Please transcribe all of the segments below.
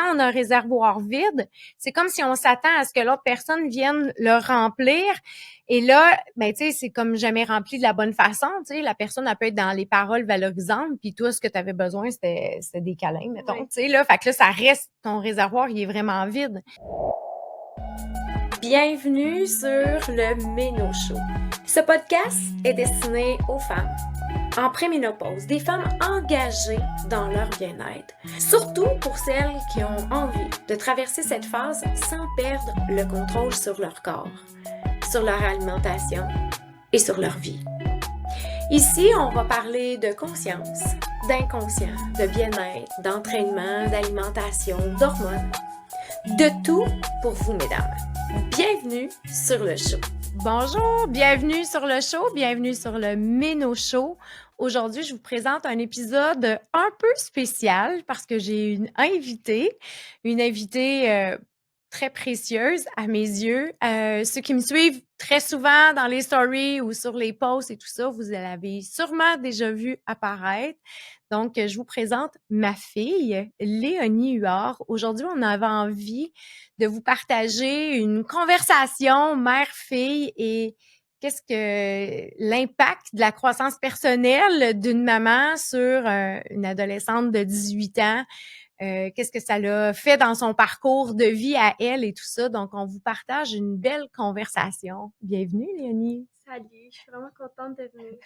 quand on a un réservoir vide, c'est comme si on s'attend à ce que l'autre personne vienne le remplir. Et là, ben, tu sais, c'est comme jamais rempli de la bonne façon, tu sais. La personne, elle peut être dans les paroles valorisantes, puis toi, ce que tu avais besoin, c'était des câlins, mettons, Oui. tu sais, là. Fait que là, ça reste, ton réservoir, il est vraiment vide. Bienvenue sur le Méno Show. Ce podcast est destiné aux femmes en préménopause, des femmes engagées dans leur bien-être. Surtout pour celles qui ont envie de traverser cette phase sans perdre le contrôle sur leur corps, sur leur alimentation et sur leur vie. Ici, on va parler de conscience, d'inconscient, de bien-être, d'entraînement, d'alimentation, d'hormones. De tout pour vous, mesdames. Bienvenue sur le show. Bonjour, bienvenue sur le show, bienvenue sur le Méno Show. Aujourd'hui, je vous présente un épisode un peu spécial parce que j'ai une invitée très précieuse à mes yeux. Ceux qui me suivent très souvent dans les stories ou sur les posts et tout ça, vous l'avez sûrement déjà vu apparaître. Donc, je vous présente ma fille, Léonie Huard. Aujourd'hui, on avait envie de vous partager une conversation mère-fille et qu'est-ce que l'impact de la croissance personnelle d'une maman sur une adolescente de 18 ans. Qu'est-ce que ça l'a fait dans son parcours de vie à elle et tout ça. Donc, on vous partage une belle conversation. Bienvenue, Léonie. Salut, je suis vraiment contente de venir.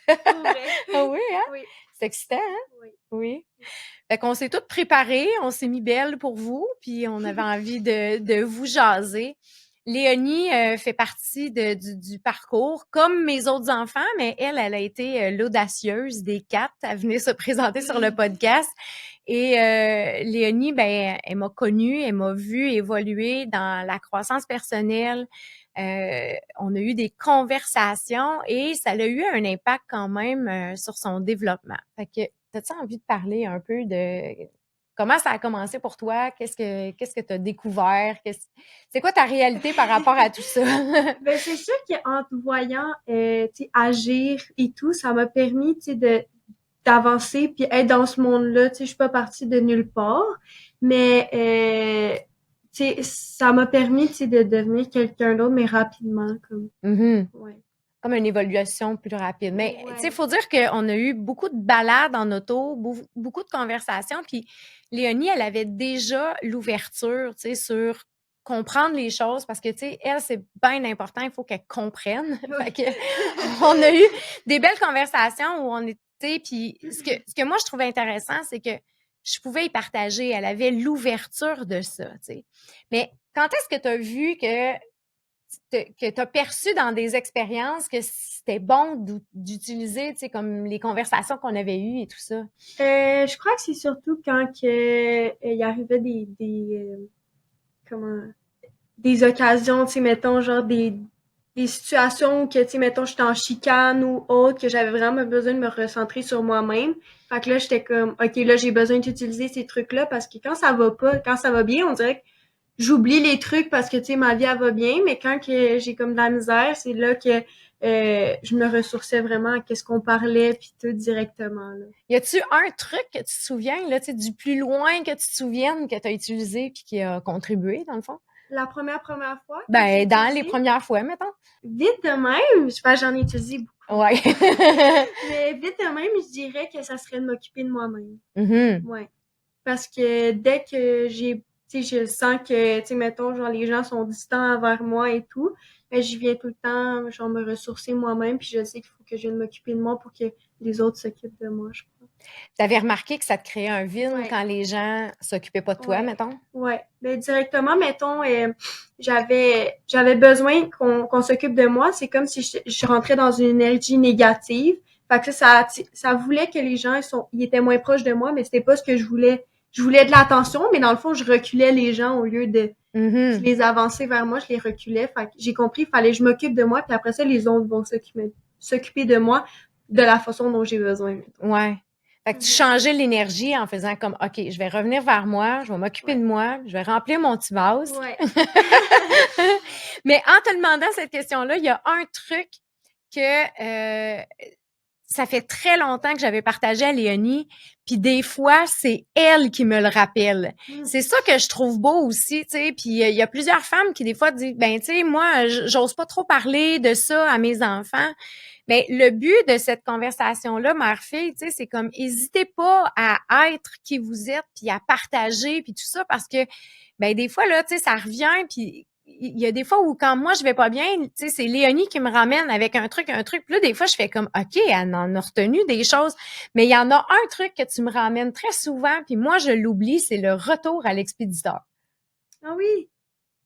Ah oui, hein? Oui. C'est excitant, hein? Oui. Oui. Fait qu'on s'est toutes préparées, on s'est mis belle pour vous, puis on avait envie de vous jaser. Léonie fait partie du parcours, comme mes autres enfants, mais elle a été l'audacieuse des 4. Elle venait se présenter sur le podcast. Et Léonie, ben, elle m'a connue, elle m'a vue évoluer dans la croissance personnelle. On a eu des conversations et ça a eu un impact quand même sur son développement. Fait que, t'as-tu envie de parler un peu de comment ça a commencé pour toi? Qu'est-ce que tu as découvert? C'est quoi ta réalité par rapport à tout ça? Ben, c'est sûr qu'en te voyant tu sais, agir et tout, ça m'a permis tu sais, d'avancer puis être dans ce monde-là. Tu sais, je suis pas partie de nulle part, mais tu sais, ça m'a permis tu sais, de devenir quelqu'un d'autre, mais rapidement. Ouais. Comme une évaluation plus rapide. Mais, Ouais. tu sais, il faut dire qu'on a eu beaucoup de balades en auto, beaucoup de conversations. Puis, Léonie, elle avait déjà l'ouverture, tu sais, sur comprendre les choses parce que, tu sais, elle, c'est bien important, il faut qu'elle comprenne. Fait que, on a eu des belles conversations où on était, puis ce que moi, je trouvais intéressant, c'est que je pouvais y partager. Elle avait l'ouverture de ça, tu sais. Mais quand est-ce que tu as vu que tu as perçu dans des expériences que c'était bon d'utiliser, tu sais, comme les conversations qu'on avait eues et tout ça? Je crois que c'est surtout quand il arrivait comment des occasions, tu sais, mettons, genre des situations où que, tu sais, mettons, j'étais en chicane ou autre, que j'avais vraiment besoin de me recentrer sur moi-même. Fait que là, j'étais comme, OK, là, j'ai besoin d'utiliser ces trucs-là parce que quand ça va pas, quand ça va bien, on dirait que j'oublie les trucs parce que, tu sais, ma vie, elle va bien, mais quand que j'ai comme de la misère, c'est là que je me ressourçais vraiment à qu'est-ce qu'on parlait puis tout directement, là. Y a-tu un truc que tu te souviens, là, tu sais, du plus loin que tu te souviennes que tu as utilisé puis qui a contribué, dans le fond? La première fois que Ben, j'ai dans les utilisé, premières fois, mettons. vite de même, je pense j'en ai utilisé beaucoup. Ouais. Mais vite de même, je dirais que ça serait de m'occuper de moi-même. Mhm. Ouais. Parce que dès que tu sais, je sens que, tu sais, mettons, genre, les gens sont distants envers moi et tout, ben, je viens tout le temps, genre, me ressourcer moi-même, puis je sais qu'il faut que je vienne m'occuper de moi pour que les autres s'occupent de moi, je crois. T'avais remarqué que ça te créait un vide Ouais. quand les gens s'occupaient pas de toi, Ouais. mettons? Ouais. Ben, directement, mettons, j'avais besoin qu'on s'occupe de moi. C'est comme si je rentrais dans une énergie négative. Fait que ça voulait que les gens, ils étaient moins proches de moi, mais c'était pas ce que je voulais. Je voulais de l'attention, mais dans le fond, je reculais les gens au lieu de Mhm. les avancer vers moi, je les reculais. Fait que j'ai compris, il fallait que je m'occupe de moi, puis après ça, les autres vont s'occuper de moi de la façon dont j'ai besoin. Ouais. Fait que tu changeais l'énergie en faisant comme, OK, je vais revenir vers moi, je vais m'occuper de moi, je vais remplir mon petit vase. Ouais. Mais en te demandant cette question-là, il y a un truc que ça fait très longtemps que j'avais partagé à Léonie, puis des fois, c'est elle qui me le rappelle. C'est ça que je trouve beau aussi, tu sais, puis il y a plusieurs femmes qui des fois disent, ben tu sais, moi, j'ose pas trop parler de ça à mes enfants. Mais le but de cette conversation-là, mère-fille, tu sais, c'est comme, hésitez pas à être qui vous êtes, puis à partager, puis tout ça, parce que, ben des fois, là, tu sais, ça revient, puis il y a des fois où quand moi je vais pas bien, tu sais, c'est Léonie qui me ramène avec un truc. Puis là, des fois, je fais comme, OK, elle en a retenu des choses. Mais il y en a un truc que tu me ramènes très souvent, puis moi, je l'oublie, c'est le retour à l'expéditeur. Ah oui,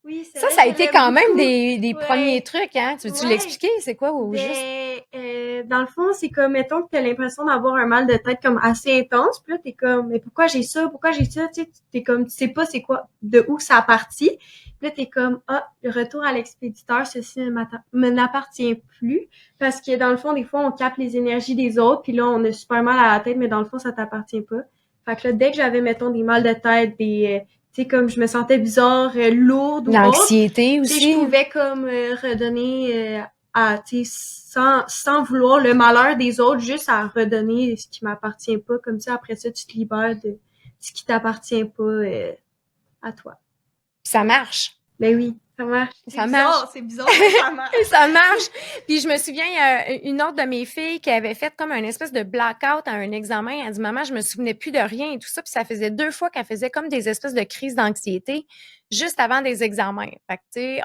oui, c'est Ça vrai, a je été l'aime quand même beaucoup. des premiers Ouais, trucs, hein? Tu veux-tu ouais. l'expliquer? C'est quoi au juste? Dans le fond, c'est comme, mettons que t'as l'impression d'avoir un mal de tête comme assez intense, puis là, t'es comme, mais pourquoi j'ai ça? Pourquoi j'ai ça? Tu sais, t'es comme, tu sais pas c'est quoi, de où ça a parti. Puis là, t'es comme, ah, le retour à l'expéditeur, ceci ne m'appartient plus. Parce que dans le fond, des fois, on capte les énergies des autres, puis là, on a super mal à la tête, mais dans le fond, ça t'appartient pas. Fait que là, dès que j'avais, mettons, des mal de tête, tu sais, comme je me sentais bizarre, lourde ou autre, L'anxiété tu sais, je aussi. pouvais comme redonner tu sais, sans vouloir le malheur des autres, juste à redonner ce qui m'appartient pas. Comme ça, après ça, tu te libères de ce qui t'appartient pas à toi. Ça marche. Ben oui, ça marche. Ça marche. C'est bizarre, mais ça marche. Ça marche. Puis je me souviens, il y a une autre de mes filles qui avait fait comme un espèce de blackout à un examen. Elle dit, maman, je me souvenais plus de rien et tout ça. Puis ça faisait 2 fois qu'elle faisait comme des espèces de crises d'anxiété juste avant des examens. Fait que, tu sais,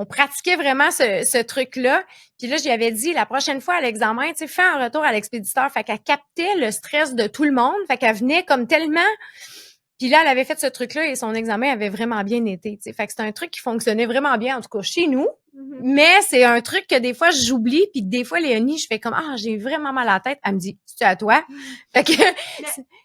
on pratiquait vraiment ce truc-là. Puis là, j'y avais dit, la prochaine fois à l'examen, tu sais, fais un retour à l'expéditeur. Fait qu'elle captait le stress de tout le monde. Fait qu'elle venait comme tellement... Puis là, elle avait fait ce truc-là et son examen avait vraiment bien été. T'sais. Fait que c'est un truc qui fonctionnait vraiment bien, en tout cas chez nous. Mm-hmm. Mais c'est un truc que des fois, j'oublie. Puis que des fois, Léonie, je fais comme « Ah, j'ai vraiment mal à la tête. » Elle me dit « C'est à toi? » Fait que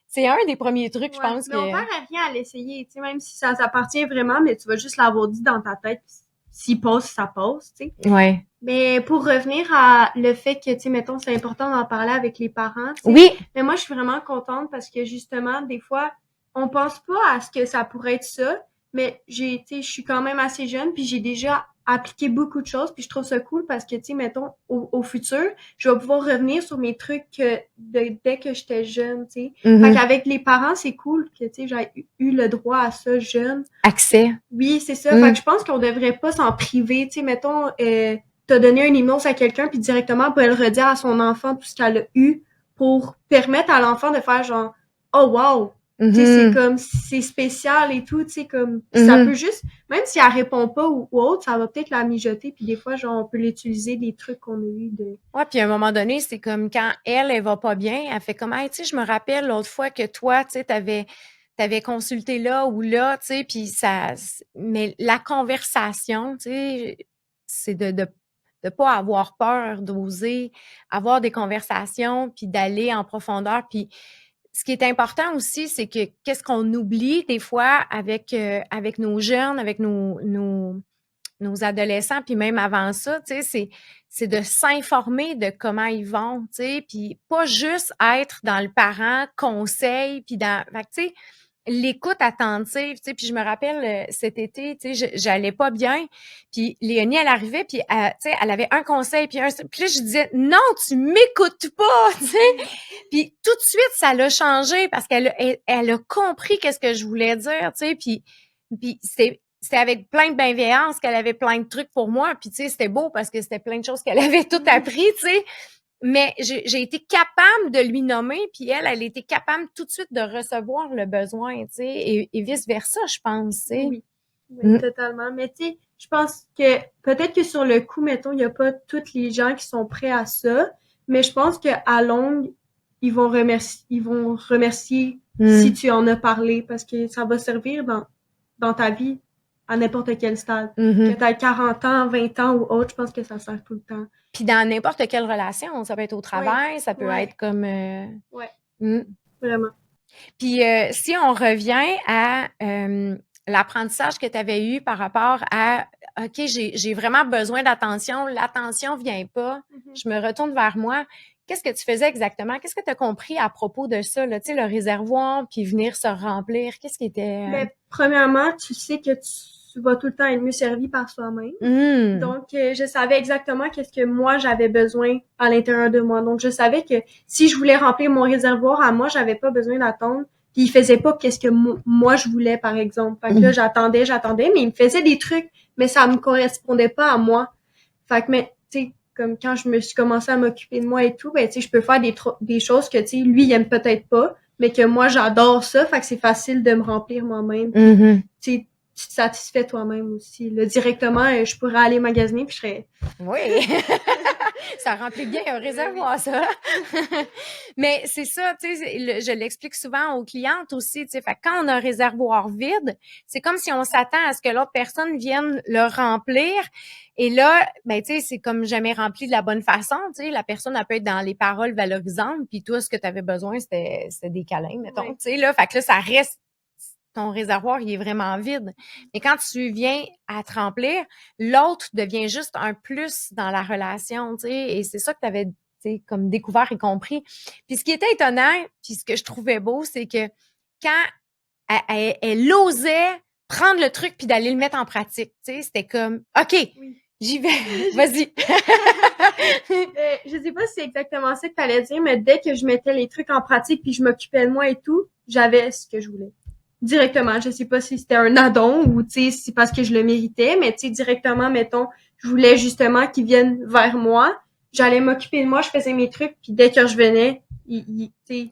c'est un des premiers trucs, je pense. Mais on perd rien à l'essayer. Même si ça s'appartient vraiment, mais tu vas juste l'avoir dit dans ta tête. S'il passe, ça passe. T'sais. Ouais. Mais pour revenir à le fait que, tu sais, mettons, c'est important d'en parler avec les parents. Oui. Mais moi, je suis vraiment contente parce que justement, des fois, on pense pas à ce que ça pourrait être ça, mais tu sais, je suis quand même assez jeune, puis j'ai déjà appliqué beaucoup de choses, puis je trouve ça cool parce que, tu sais, mettons, au futur, je vais pouvoir revenir sur mes trucs dès que j'étais jeune, tu sais. Mm-hmm. Fait qu'avec les parents, c'est cool que, tu sais, j'ai eu le droit à ça jeune. Accès. Oui, c'est ça. Fait que je pense qu'on devrait pas s'en priver, tu sais, mettons, t'as donné un email à quelqu'un, puis directement, elle peut le redire à son enfant tout ce qu'elle a eu pour permettre à l'enfant de faire genre, oh wow! Mm-hmm. Tu sais, c'est comme, c'est spécial et tout, tu sais, comme, ça peut juste, même si elle répond pas ou autre, ça va peut-être la mijoter, puis des fois, genre, on peut l'utiliser des trucs qu'on a eu de... Ouais, puis à un moment donné, c'est comme quand elle va pas bien, elle fait comme, hey, tu sais, je me rappelle l'autre fois que toi, tu sais, t'avais consulté là ou là, tu sais, puis ça... Mais la conversation, tu sais, c'est de pas avoir peur, d'oser avoir des conversations, puis d'aller en profondeur, puis ce qui est important aussi, c'est que qu'est-ce qu'on oublie des fois avec nos jeunes, avec nos adolescents, puis même avant ça, tu sais, c'est de s'informer de comment ils vont, tu sais, puis pas juste être dans le parent conseil, puis dans, fait que, tu sais, l'écoute attentive, tu sais, puis je me rappelle cet été, tu sais, j'allais pas bien, puis Léonie, elle arrivait, puis tu sais, elle avait un conseil, puis là, je disais, non, tu m'écoutes pas, tu sais, puis tout de suite, ça l'a changé, parce qu'elle a compris qu'est-ce que je voulais dire, tu sais, puis c'était avec plein de bienveillance qu'elle avait plein de trucs pour moi, puis tu sais, c'était beau, parce que c'était plein de choses qu'elle avait tout appris, tu sais, mais j'ai été capable de lui nommer, puis elle était capable tout de suite de recevoir le besoin, tu sais, et vice-versa, je pense, tu sais. Oui, totalement. Mais tu sais, je pense que peut-être que sur le coup, mettons, il n'y a pas tous les gens qui sont prêts à ça, mais je pense qu'à longue, ils vont remercier si tu en as parlé, parce que ça va servir dans ta vie à n'importe quel stade. Que tu aies 40 ans, 20 ans ou autre, je pense que ça sert tout le temps. Puis dans n'importe quelle relation, ça peut être au travail, ça peut être comme... Vraiment. Puis si on revient à l'apprentissage que tu avais eu par rapport à OK, j'ai vraiment besoin d'attention, l'attention vient pas, je me retourne vers moi. Qu'est-ce que tu faisais exactement? Qu'est-ce que tu as compris à propos de ça, là, tu sais, le réservoir, puis venir se remplir? Qu'est-ce qui était... Ben, premièrement, tu sais que tu vas tout le temps être mieux servi par soi-même. Mm. Donc, je savais exactement qu'est-ce que moi, j'avais besoin à l'intérieur de moi. Donc, je savais que si je voulais remplir mon réservoir à moi, j'avais pas besoin d'attendre. Puis, il faisait pas qu'est-ce que moi, je voulais, par exemple. Fait que là, j'attendais, mais il me faisait des trucs, mais ça me correspondait pas à moi. Fait que, mais, tu sais, comme quand je me suis commencé à m'occuper de moi et tout, ben, tu sais, je peux faire des choses que, tu sais, lui, il aime peut-être pas, mais que moi, j'adore ça. Fait que c'est facile de me remplir moi-même. Mm-hmm. Tu sais, tu te satisfais toi-même aussi. Là, directement, je pourrais aller magasiner puis je serais... Oui! Ça remplit bien un réservoir, ça. Mais c'est ça, tu sais, je l'explique souvent aux clientes aussi, tu sais, fait que quand on a un réservoir vide, c'est comme si on s'attend à ce que l'autre personne vienne le remplir. Et là, ben, tu sais, c'est comme jamais rempli de la bonne façon, tu sais, la personne, elle peut être dans les paroles valorisantes, puis toi, ce que tu avais besoin, c'était des câlins, mettons, tu sais, là, fait que là, ça reste ton réservoir, il est vraiment vide. Mais quand tu viens à te remplir, l'autre devient juste un plus dans la relation, tu sais, et c'est ça que tu avais, tu sais, comme découvert et compris. Puis ce qui était étonnant, puis ce que je trouvais beau, c'est que quand elle osait prendre le truc puis d'aller le mettre en pratique, tu sais, c'était comme, OK, j'y vais, vas-y. Je sais pas si c'est exactement ça que t'allais dire, mais dès que je mettais les trucs en pratique puis je m'occupais de moi et tout, j'avais ce que je voulais. Directement. Je sais pas si c'était un addon ou, tu sais, si c'est parce que je le méritais, mais, tu sais, directement, mettons, je voulais justement qu'ils viennent vers moi. J'allais m'occuper de moi, je faisais mes trucs, puis dès que je venais,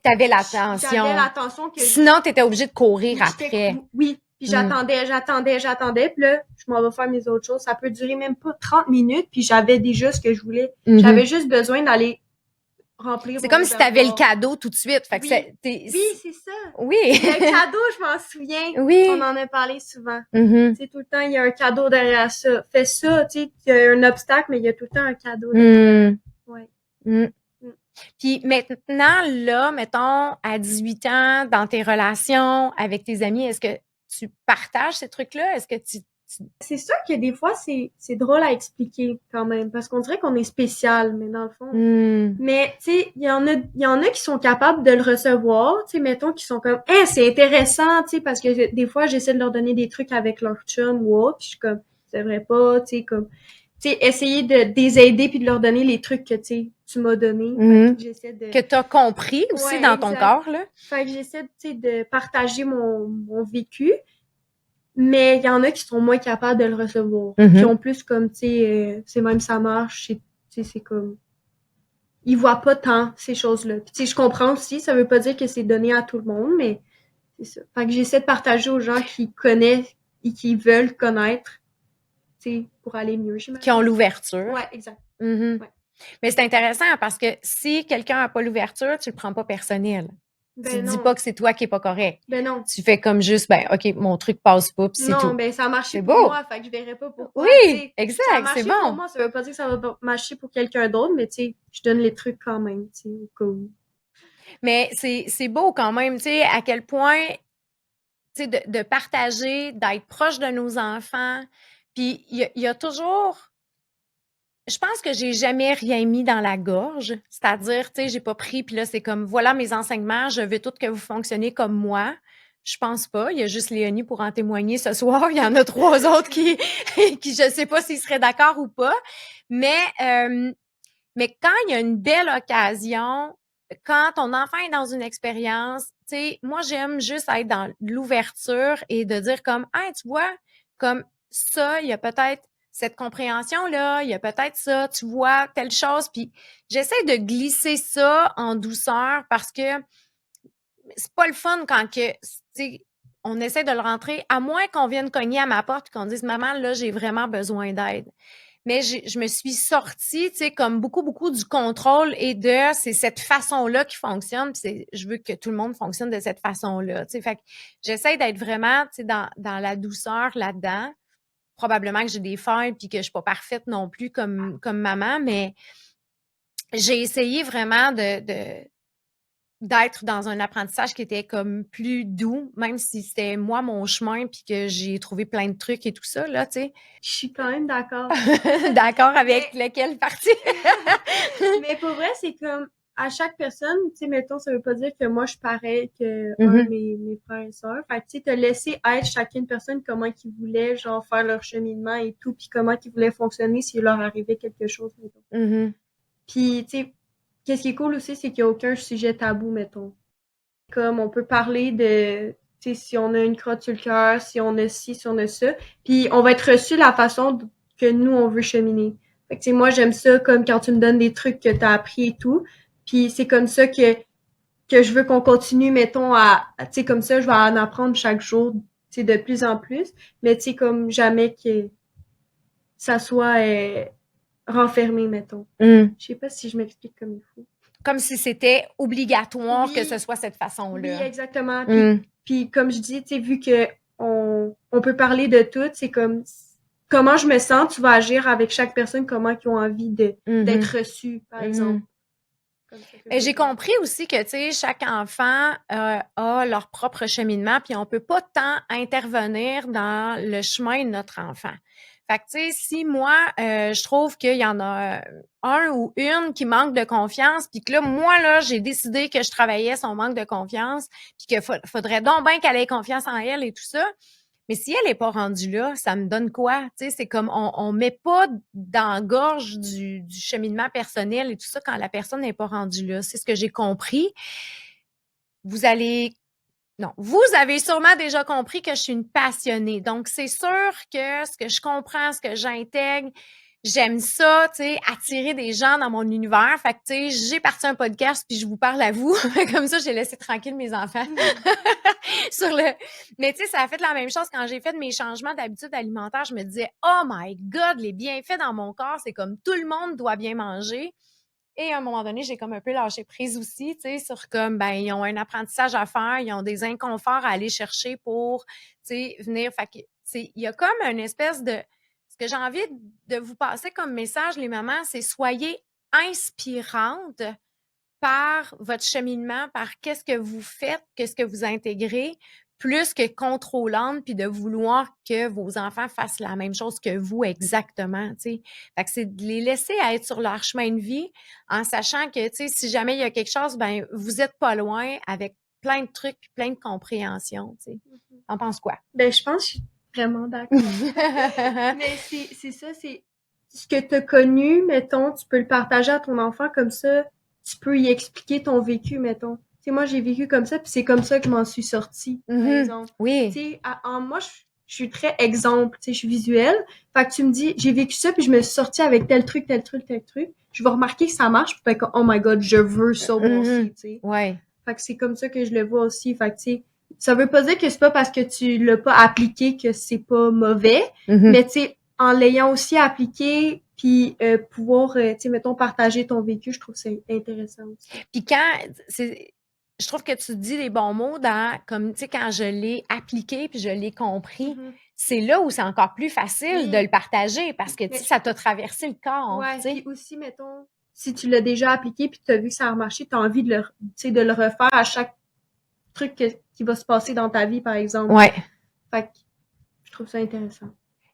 t'avais l'attention. J'avais l'attention que... Sinon, t'étais obligé de courir après. Oui. Puis j'attendais. Puis là, je m'en vais faire mes autres choses. Ça peut durer même pas 30 minutes, puis j'avais déjà ce que je voulais. Mm-hmm. J'avais juste besoin d'aller remplir. C'est comme si t'avais le cadeau tout de suite. Fait que oui, c'est ça. Oui. Le cadeau, je m'en souviens. Oui. On en a parlé souvent. Mm-hmm. Tu sais, tout le temps, il y a un cadeau derrière ça. Fais ça, tu sais, il y a un obstacle, mais il y a tout le temps un cadeau derrière. Ouais. Puis maintenant, là, mettons, à 18 ans, dans tes relations avec tes amis, est-ce que tu partages ces trucs-là? Est-ce que tu... C'est sûr que des fois, c'est drôle à expliquer quand même, parce qu'on dirait qu'on est spécial, mais dans le fond... Mais, tu sais, il y en a qui sont capables de le recevoir, tu sais, mettons, qui sont comme, c'est intéressant, tu sais, parce que des fois, j'essaie de leur donner des trucs avec leur chum ou autre, puis je suis comme, c'est vrai pas, tu sais, comme... Tu sais, essayer de les aider puis de leur donner les trucs que, tu sais, tu m'as donné. J'essaie de... Que t'as compris aussi dans ton corps, là. Fait que j'essaie, tu sais, de partager mon vécu. Mais il y en a qui sont moins capables de le recevoir. Qui ont plus comme, tu sais, c'est même ça marche, tu sais, c'est comme... Ils voient pas tant ces choses-là. Puis, tu sais, je comprends aussi, ça veut pas dire que c'est donné à tout le monde, mais c'est ça. Fait que j'essaie de partager aux gens qui connaissent et qui veulent connaître, tu sais, pour aller mieux, j'imagine. Qui ont l'ouverture. Ouais, exact. Ouais. Mais c'est intéressant parce que si quelqu'un a pas l'ouverture, tu le prends pas personnel. Tu dis pas que c'est toi qui est pas correct. Ben non. Tu fais comme juste, OK, mon truc passe pas, puis c'est tout. Non, ben ça a marché pour moi, fait que je verrais pas pourquoi. Oui, exact, ça a marché c'est bon. pour moi, ça veut pas dire que ça va marcher pour quelqu'un d'autre, mais tu sais, je donne les trucs quand même, tu sais, au cas où. Mais c'est beau quand même, tu sais, à quel point, tu sais, de partager, d'être proche de nos enfants. Puis il y a toujours... Je pense que j'ai jamais rien mis dans la gorge. C'est-à-dire, tu sais, j'ai pas pris, puis là, c'est comme, voilà mes enseignements, je veux tout que vous fonctionnez comme moi. Je pense pas. Il y a juste Léonie pour en témoigner ce soir. Il y en a 3 autres qui je sais pas s'ils seraient d'accord ou pas. Mais quand il y a une belle occasion, quand ton enfant est dans une expérience, tu sais, moi, j'aime juste être dans l'ouverture et de dire comme, tu vois, comme ça, il y a peut-être cette compréhension-là, il y a peut-être ça, tu vois, telle chose. Puis j'essaie de glisser ça en douceur parce que c'est pas le fun quand que, tu sais, on essaie de le rentrer, à moins qu'on vienne cogner à ma porte et qu'on dise « Maman, là, j'ai vraiment besoin d'aide. » Mais je me suis sortie, tu sais, comme beaucoup du contrôle et c'est cette façon-là qui fonctionne. Puis je veux que tout le monde fonctionne de cette façon-là, tu sais. Fait que j'essaie d'être vraiment, tu sais, dans la douceur là-dedans. Probablement que j'ai des failles puis que je suis pas parfaite non plus comme maman, mais j'ai essayé vraiment d'être dans un apprentissage qui était comme plus doux, même si c'était moi mon chemin puis que j'ai trouvé plein de trucs et tout ça, là, tu sais. Je suis quand même d'accord. D'accord avec lequel partie? Mais pour vrai, c'est comme, à chaque personne, tu sais, mettons, ça veut pas dire que moi, je suis pareil que un de mes frères et sœurs. Fait que, tu sais, te laisser être chacune personne comment qu'ils voulaient, genre, faire leur cheminement et tout, puis comment qu'ils voulaient fonctionner s'il leur arrivait quelque chose, mettons. Puis, tu sais, qu'est-ce qui est cool aussi, c'est qu'il y a aucun sujet tabou, mettons. Comme, on peut parler de, tu sais, si on a une crotte sur le cœur, si on a ci, si on a ça, puis on va être reçu la façon que nous, on veut cheminer. Fait que, tu sais, moi, j'aime ça comme quand tu me donnes des trucs que t'as appris et tout. Puis c'est comme ça que je veux qu'on continue, mettons, tu sais, comme ça, je vais en apprendre chaque jour, tu sais, de plus en plus. Mais tu sais, comme jamais que ça soit renfermé, mettons. Je sais pas si je m'explique comme il faut. Comme si c'était obligatoire Oui. que ce soit cette Oui, façon-là. exactement. Puis comme je dis, tu sais, vu que on peut parler de tout, c'est comme comment je me sens, tu vas agir avec chaque personne, comment ils ont envie d'être reçus, par exemple. Et j'ai compris aussi que, tu sais, chaque enfant a leur propre cheminement, puis on peut pas tant intervenir dans le chemin de notre enfant. Fait que, tu sais, si moi, je trouve qu'il y en a un ou une qui manque de confiance, puis que là, moi, là, j'ai décidé que je travaillais son manque de confiance, puis qu'il faudrait donc bien qu'elle ait confiance en elle et tout ça. Mais si elle n'est pas rendue là, ça me donne quoi? Tu sais, c'est comme on met pas dans la gorge du cheminement personnel et tout ça quand la personne n'est pas rendue là. C'est ce que j'ai compris. Vous avez sûrement déjà compris que je suis une passionnée. Donc, c'est sûr que ce que je comprends, ce que j'intègre, j'aime ça, tu sais, attirer des gens dans mon univers. Fait que, tu sais, j'ai parti un podcast puis je vous parle à vous. Comme ça, j'ai laissé tranquille mes enfants. Mais tu sais, ça a fait la même chose quand j'ai fait mes changements d'habitude alimentaire. Je me disais, oh my God, les bienfaits dans mon corps, c'est comme tout le monde doit bien manger. Et à un moment donné, j'ai comme un peu lâché prise aussi, tu sais, sur comme, ben, ils ont un apprentissage à faire, ils ont des inconforts à aller chercher pour, tu sais, venir. Fait que, il y a comme une espèce de, ce que j'ai envie de vous passer comme message, les mamans, c'est soyez inspirantes par votre cheminement, par qu'est-ce que vous faites, qu'est-ce que vous intégrez, plus que contrôlante, puis de vouloir que vos enfants fassent la même chose que vous exactement, tu sais. Fait que c'est de les laisser être sur leur chemin de vie en sachant que, tu sais, si jamais il y a quelque chose, ben vous êtes pas loin avec plein de trucs, plein de compréhension, tu sais. T'en penses quoi? Ben, je pense que je suis vraiment d'accord. Mais c'est ça, c'est ce que tu as connu, mettons, tu peux le partager à ton enfant comme ça, tu peux y expliquer ton vécu, mettons. Tu sais, moi, j'ai vécu comme ça, puis c'est comme ça que je m'en suis sortie, par exemple. Oui. Tu sais, moi, je suis très exemple, tu sais, je suis visuelle. Fait que tu me dis, j'ai vécu ça, puis je me suis sortie avec tel truc, tel truc, tel truc. Je vais remarquer que ça marche, puis fait que, oh my God, je veux ça, moi aussi, tu sais. Ouais. Fait que c'est comme ça que je le vois aussi. Fait que, tu sais, ça veut pas dire que c'est pas parce que tu l'as pas appliqué que c'est pas mauvais, mais tu sais, en l'ayant aussi appliqué, puis pouvoir, tu sais, mettons, partager ton vécu, je trouve que c'est intéressant aussi. Puis je trouve que tu dis les bons mots comme, tu sais, quand je l'ai appliqué puis je l'ai compris, c'est là où c'est encore plus facile de le partager parce que, tu sais, ça t'a traversé le corps, ouais, tu sais. puis aussi, mettons, si tu l'as déjà appliqué puis tu as vu que ça a marché, tu as envie de le refaire à chaque truc qui va se passer dans ta vie, par exemple. Ouais. Fait que je trouve ça intéressant.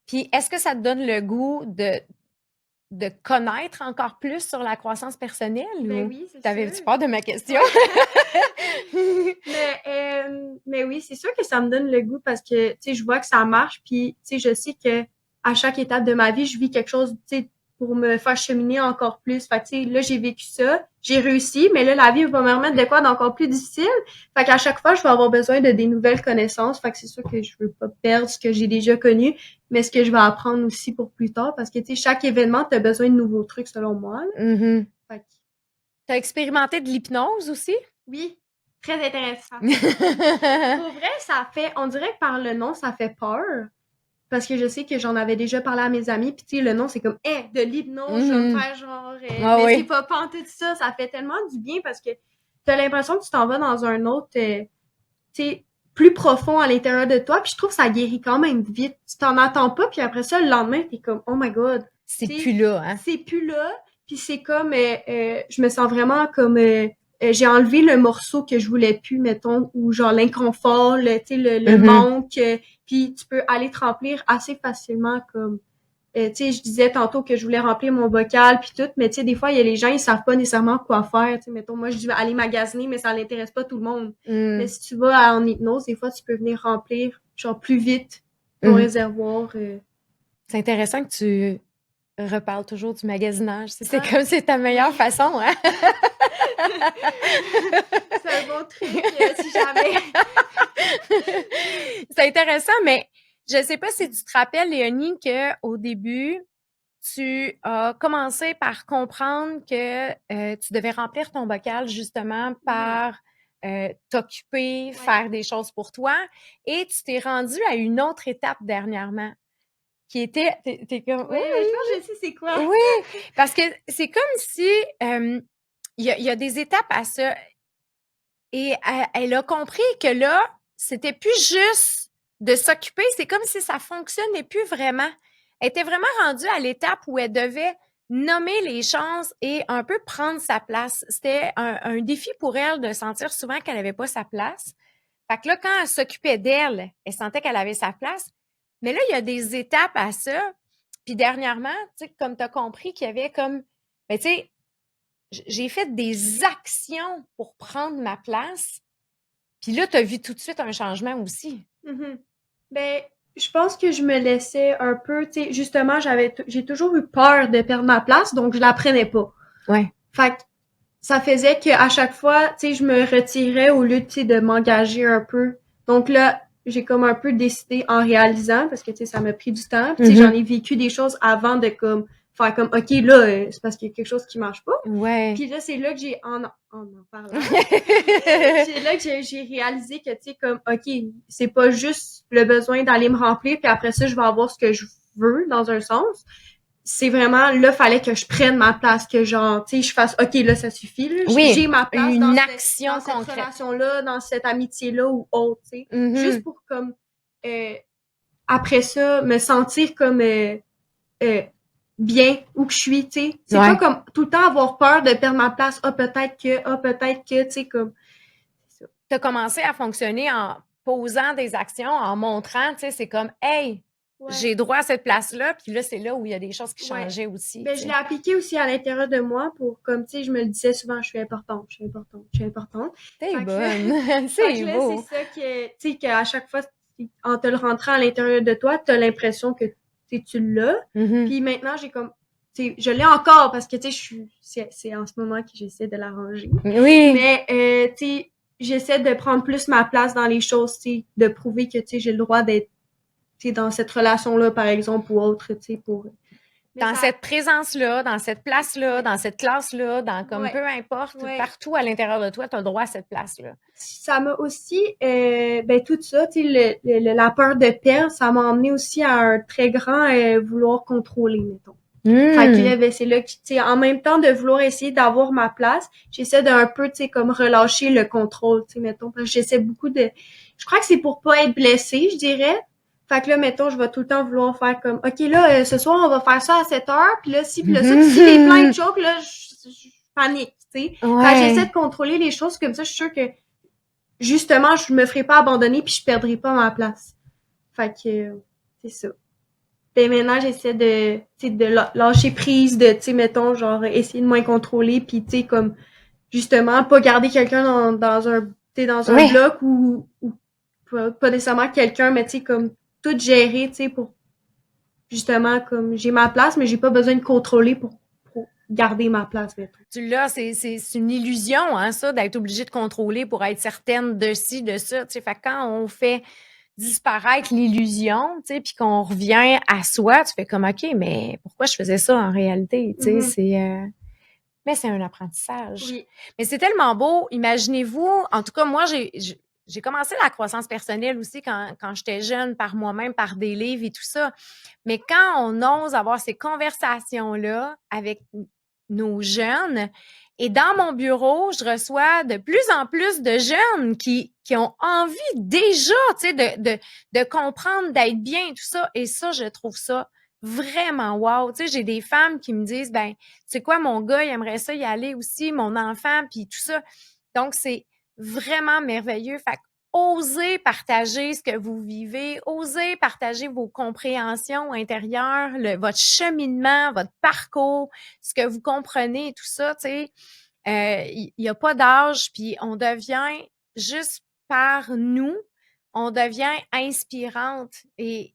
Puis, est-ce que ça te donne le goût de connaître encore plus sur la croissance personnelle? Ben ou oui, c'est sûr. T'avais-tu peur de ma question? Mais oui, c'est sûr que ça me donne le goût parce que, tu sais, je vois que ça marche, puis, tu sais, je sais que à chaque étape de ma vie, je vis quelque chose, tu sais, pour me faire cheminer encore plus. Fait que, tu sais, là, j'ai vécu ça, j'ai réussi, mais là, la vie va me remettre de quoi d'encore plus difficile. Fait qu'à chaque fois, je vais avoir besoin de des nouvelles connaissances. Fait que c'est sûr que je veux pas perdre ce que j'ai déjà connu, mais ce que je vais apprendre aussi pour plus tard parce que, tu sais, chaque événement, t'as besoin de nouveaux trucs, selon moi. Fait que... T'as expérimenté de l'hypnose aussi? Oui. Très intéressant. Pour vrai, on dirait que par le nom, ça fait peur. Parce que je sais que j'en avais déjà parlé à mes amis, puis tu sais, le nom, c'est comme, de l'hypnose, je vais me faire genre, mais c'est pas pantoute ça, ça fait tellement du bien parce que t'as l'impression que tu t'en vas dans un autre, tu sais, plus profond à l'intérieur de toi, puis je trouve que ça guérit quand même vite. Tu t'en attends pas, puis après ça, le lendemain, t'es comme, oh my God. C'est plus là, hein? C'est plus là, puis c'est comme, je me sens vraiment comme... j'ai enlevé le morceau que je voulais plus, mettons, ou genre l'inconfort, le manque, puis tu peux aller te remplir assez facilement comme tu sais, je disais tantôt que je voulais remplir mon bocal puis tout, mais tu sais, des fois, il y a les gens, ils savent pas nécessairement quoi faire. Tu sais, mettons, moi, je dis aller magasiner, mais ça l'intéresse pas tout le monde. Mais si tu vas en hypnose, des fois, tu peux venir remplir, genre, plus vite ton réservoir. C'est intéressant que tu reparles toujours du magasinage. C'est comme c'est ta meilleure façon, hein? C'est un bon truc, si jamais. C'est intéressant, mais je sais pas si tu te rappelles, Léonie, qu'au début, tu as commencé par comprendre que tu devais remplir ton bocal justement par t'occuper, faire des choses pour toi. Et tu t'es rendu à une autre étape dernièrement qui était... T'es comme... Oui, je pense que je sais c'est quoi. Oui, parce que c'est comme si il y a des étapes à ça. Et elle a compris que là, c'était plus juste de s'occuper, c'est comme si ça fonctionnait plus vraiment. Elle était vraiment rendue à l'étape où elle devait nommer les choses et un peu prendre sa place. C'était un défi pour elle de sentir souvent qu'elle n'avait pas sa place. Fait que là, quand elle s'occupait d'elle, elle sentait qu'elle avait sa place. Mais là, il y a des étapes à ça. Puis dernièrement, tu sais, comme tu as compris qu'il y avait comme, ben, tu sais, j'ai fait des actions pour prendre ma place. Puis là, tu as vu tout de suite un changement aussi. Ben, je pense que je me laissais un peu, tu sais, justement, j'ai toujours eu peur de perdre ma place, donc je la prenais pas. Ouais. Fait que ça faisait qu'à chaque fois, tu sais, je me retirais au lieu, tu sais, de m'engager un peu. Donc là, j'ai comme un peu décidé en réalisant, parce que, tu sais, ça m'a pris du temps. Puis, tu sais, j'en ai vécu des choses avant de comme faire comme, OK, là, c'est parce qu'il y a quelque chose qui marche pas. Ouais. Puis là, c'est là que en parlant, c'est là que j'ai réalisé que, tu sais, comme, OK, c'est pas juste le besoin d'aller me remplir, puis après ça, je vais avoir ce que je veux, dans un sens. C'est vraiment, là, fallait que je prenne ma place, que genre, tu sais, je fasse, OK, là, ça suffit, là. Oui, J'ai ma place une dans action cette concrète. relation-là, dans cette amitié-là ou autre, tu sais. Mhm. Juste pour, comme, après ça, me sentir comme, bien où que je suis, tu sais. C'est Ouais. pas comme tout le temps avoir peur de perdre ma place. Peut-être que, tu sais, comme... Tu as commencé à fonctionner en posant des actions, en montrant, tu sais, c'est comme, hey, j'ai droit à cette place-là, puis là, c'est là où il y a des choses qui changeaient aussi. Ben, je l'ai appliqué aussi à l'intérieur de moi pour, comme, tu sais, je me le disais souvent, je suis importante, je suis importante, je suis importante. T'es Fait que bonne, c'est là, beau. c'est ça que, tu sais, qu'à chaque fois, en te le rentrant à l'intérieur de toi, t'as l'impression que, tu sais, tu l'as. Mhm. Puis maintenant, j'ai comme, tu sais, je l'ai encore parce que, tu sais, c'est en ce moment que j'essaie de l'arranger. Oui. Mais, tu sais, j'essaie de prendre plus ma place dans les choses, tu sais, de prouver que, tu sais, j'ai le droit d'être, tu sais, dans cette relation-là, par exemple, ou autre, tu sais, pour... Dans cette présence-là, dans cette place-là, dans cette classe-là, dans comme peu importe, partout à l'intérieur de toi, tu as le droit à cette place-là. Ça m'a aussi, ben tout ça, tu sais, la peur de perdre, ça m'a emmené aussi à un très grand vouloir contrôler, mettons. Fait que là, ben c'est là que, tu sais, en même temps de vouloir essayer d'avoir ma place, j'essaie d'un peu, tu sais, comme relâcher le contrôle, tu sais, mettons, parce que j'essaie beaucoup de... Je crois que c'est pour pas être blessée, je dirais. Fait que là, mettons, je vais tout le temps vouloir faire comme, OK, là, ce soir, on va faire ça à 7 heures, puis là, si, puis là, ça, puis si les plans choquent, là, je panique, tu sais. Fait que j'essaie de contrôler les choses comme ça, je suis sûre que, justement, je me ferai pas abandonner puis je perdrai pas ma place. Fait que, c'est ça. Ben maintenant, j'essaie de, tu sais, de lâcher prise, de, tu sais, mettons, genre, essayer de moins contrôler puis, tu sais, comme, justement, pas garder quelqu'un dans un, tu sais, dans un bloc ou pas nécessairement quelqu'un, mais tu sais, comme, tout gérer, tu sais, pour justement, comme, j'ai ma place, mais j'ai pas besoin de contrôler pour garder ma place. Tu l'as, c'est une illusion, hein, ça, d'être obligé de contrôler pour être certaine de ci, de ça. Tu sais, fait que quand on fait disparaître l'illusion, tu sais, puis qu'on revient à soi, tu fais comme, OK, mais pourquoi je faisais ça en réalité? Tu sais, mais c'est un apprentissage. Oui. Mais c'est tellement beau. Imaginez-vous, en tout cas, moi, j'ai commencé la croissance personnelle aussi quand j'étais jeune, par moi-même, par des livres et tout ça. Mais quand on ose avoir ces conversations-là avec nos jeunes, et dans mon bureau, je reçois de plus en plus de jeunes qui ont envie déjà, tu sais, de comprendre, d'être bien et tout ça. Et ça, je trouve ça vraiment wow. Tu sais, j'ai des femmes qui me disent, ben, tu sais quoi, mon gars, il aimerait ça y aller aussi, mon enfant, puis tout ça. Donc, c'est vraiment merveilleux. Fait osez partager ce que vous vivez, osez partager vos compréhensions intérieures, votre cheminement, votre parcours, ce que vous comprenez, tout ça, tu sais. Il y a pas d'âge, puis on devient juste par nous, on devient inspirante. Et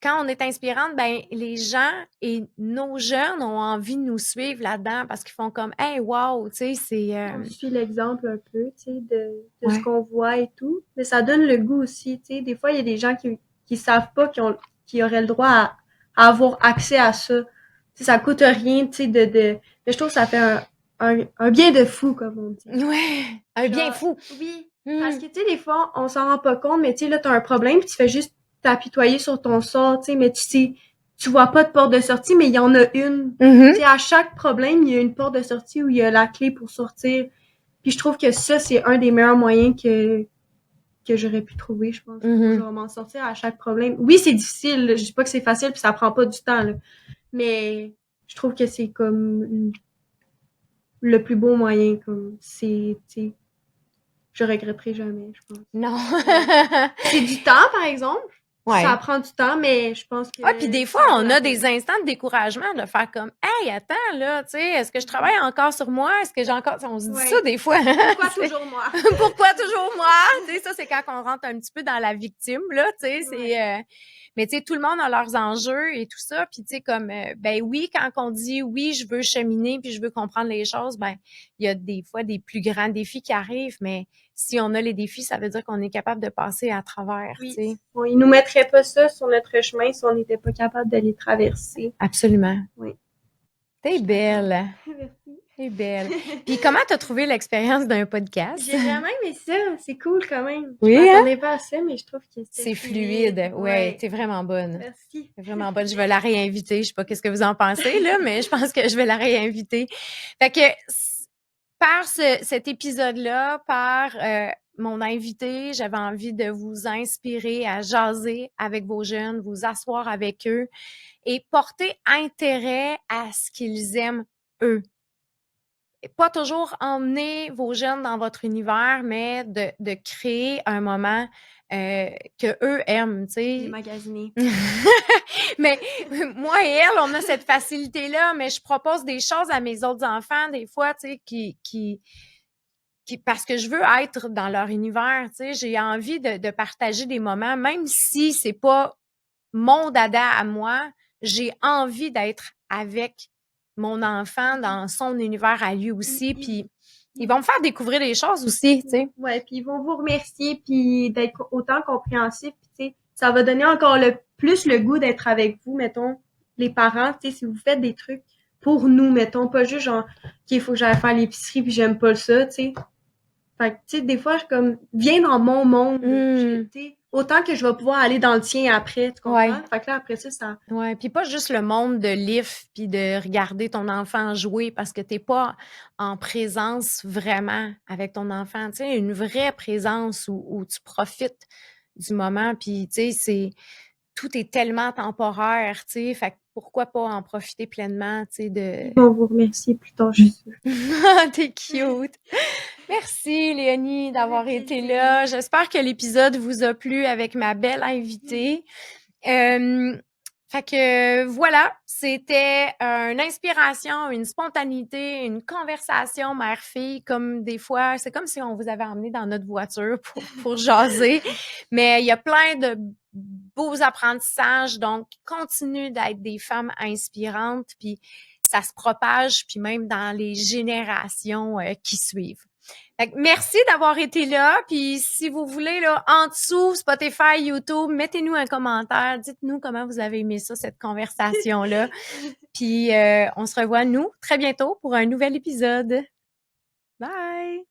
quand on est inspirante, ben les gens et nos jeunes ont envie de nous suivre là-dedans parce qu'ils font comme hey wow, tu sais, c'est On suit l'exemple un peu, tu sais, de ce Ouais. qu'on voit et tout. Mais ça donne le goût aussi, tu sais. Des fois, il y a des gens qui savent pas qui auraient le droit à avoir accès à ça. Tu sais, ça coûte rien, tu sais, mais je trouve que ça fait un bien de fou, comme on dit. ouais, un bien Genre, fou. Oui. Mm. Parce que, tu sais, des fois, on s'en rend pas compte, mais tu sais, là, t'as un problème, puis tu fais juste t'apitoyer sur ton sort, tu sais, mais tu vois pas de porte de sortie, mais il y en a une. Mhm. Tu sais, à chaque problème, il y a une porte de sortie où il y a la clé pour sortir. Puis je trouve que ça, c'est un des meilleurs moyens que j'aurais pu trouver, je pense, pour Mhm. genre m'en sortir à chaque problème. Oui, c'est difficile, là. Je dis pas que c'est facile, puis ça prend pas du temps, là. Mais je trouve que c'est comme le plus beau moyen, comme c'est, tu sais, je regretterai jamais, je pense. Non. C'est du temps, par exemple. Ouais. Ça prend du temps, mais je pense que. Ah, puis des fois, ça vaut on la a peine. des instants de découragement de faire comme hey, attends, là, tu sais, est-ce que je travaille encore sur moi? Est-ce que j'ai encore. On se dit Ouais. ça des fois. Pourquoi C'est- toujours moi? Pourquoi toujours moi? Tu sais, ça, c'est quand on rentre un petit peu dans la victime, là, tu sais, c'est... mais tu sais, tout le monde a leurs enjeux et tout ça, puis tu sais, comme, ben oui, quand on dit oui, je veux cheminer puis je veux comprendre les choses, ben il y a des fois des plus grands défis qui arrivent, mais si on a les défis, ça veut dire qu'on est capable de passer à travers, tu Oui. sais. Bon, ils nous mettraient pas ça sur notre chemin si on n'était pas capable de les traverser. Absolument. Oui. T'es belle. Merci. T'es belle. Puis comment t'as trouvé l'expérience d'un podcast? J'ai vraiment aimé ça. C'est cool quand même. Oui, Je hein? m'attendais pas à ça, mais je trouve que C'est fluide. Ouais, t'es vraiment bonne. Merci. T'es vraiment bonne. Je vais la réinviter. Je sais pas qu'est-ce que vous en pensez, là, mais je pense que je vais la réinviter. Fait que par cet épisode-là, par mon invité, j'avais envie de vous inspirer à jaser avec vos jeunes, vous asseoir avec eux et porter intérêt à ce qu'ils aiment eux. Et pas toujours emmener vos jeunes dans votre univers, mais de créer un moment que eux aiment, tu J'ai sais. magasiné. Mais moi et elle, on a cette facilité-là, mais je propose des choses à mes autres enfants, des fois, tu sais, qui parce que je veux être dans leur univers, tu sais. J'ai envie de partager des moments, même si c'est pas mon dada à moi, j'ai envie d'être avec mon enfant dans son univers à lui aussi, puis ils vont me faire découvrir des choses aussi, tu sais. Ouais, puis ils vont vous remercier puis d'être autant compréhensifs, puis tu sais, ça va donner encore plus le goût d'être avec vous, mettons, les parents, tu sais, si vous faites des trucs pour nous, mettons, pas juste genre, OK, il faut que j'aille faire l'épicerie puis j'aime pas ça, tu sais. Fait que, tu sais, des fois, je suis comme, viens dans mon monde, tu sais, autant que je vais pouvoir aller dans le tien après, tu comprends? Ouais. Fait que là, après ça... Ouais, puis pas juste le monde de l'IF puis de regarder ton enfant jouer parce que t'es pas en présence vraiment avec ton enfant, tu sais, une vraie présence où tu profites du moment puis tu sais, tout est tellement temporaire, tu sais, fait que pourquoi pas en profiter pleinement, tu sais, de... Ils vont vous remercier plus tard, je suis sûre. T'es cute! Merci, Léonie, d'avoir Avec été plaisir. là. J'espère que l'épisode vous a plu avec ma belle invitée. Fait que voilà, c'était une inspiration, une spontanéité, une conversation mère-fille, comme des fois, c'est comme si on vous avait emmené dans notre voiture pour jaser. Mais il y a plein de beaux apprentissages, donc continue d'être des femmes inspirantes, puis ça se propage, puis même dans les générations qui suivent. Fait que merci d'avoir été là. Puis si vous voulez, là, en dessous, Spotify, YouTube, mettez-nous un commentaire. Dites-nous comment vous avez aimé ça, cette conversation-là. Puis on se revoit, nous, très bientôt pour un nouvel épisode. Bye!